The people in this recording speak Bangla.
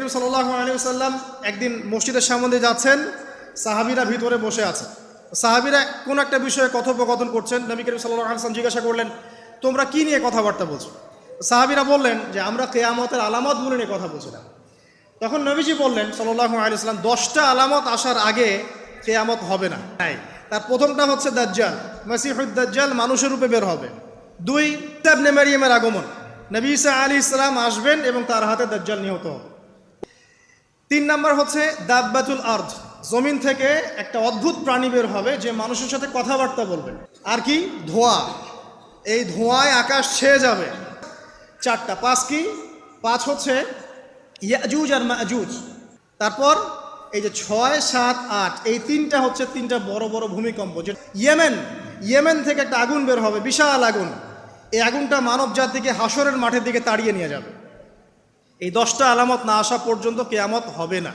করিম সাল্লাল্লাহু আলাইহি ওয়াসাল্লাম একদিন মসজিদের সামনে যাচ্ছেন, সাহাবীরা ভিতরে বসে আছে। সাহাবীরা কোন একটা বিষয়ে কথোপকথন করছেন। নবী করিম সাল্লাল্লাহু আলাইহি ওয়াসাল্লাম জিজ্ঞাসা করলেন, তোমরা কি নিয়ে কথাবার্তা বলছো? সাহাবীরা বললেন যে আমরা কিয়ামতের আলামতগুলো নিয়ে কথা বলছিলাম। তখন নবীজি বললেন সাল্লাল্লাহু আলাইহি ওয়াসাল্লাম, 10টা আলামত আসার আগে কিয়ামত হবে না। তার প্রথমটা হচ্ছে দাজ্জাল, মাসিহুদ দাজ্জাল মানুষের রূপে বের হবে। 2, ঈসা ইবনে মারইয়ামের আগমন, নবী ঈসা আলাইহিস সালাম আসবেন এবং তার হাতে দাজ্জাল নিহত হবে। 3 নাম্বার হচ্ছে দাব্বাতুল আরদ, জমিন থেকে একটা অদ্ভুত প্রাণী বের হবে যে মানুষের সাথে কথাবার্তা বলবে। আর কি? ধোঁয়া, এই ধোঁয়ায় আকাশ ছেয়ে যাবে। 4টা। 5 কি? 5 হচ্ছে ইয়াজুজ আর মাজুজ। তারপর এই যে 6, 7, 8, এই 3টা হচ্ছে 3টা বড় বড় ভূমিকম্প। যে ইয়েমেন থেকে একটা আগুন বের হবে, বিশাল আগুন। এই আগুনটা মানব জাতিকে হাসরের মাঠের দিকে তাড়িয়ে নিয়ে যাবে। এই 10টা আলামত না আসা পর্যন্ত কিয়ামত হবে না।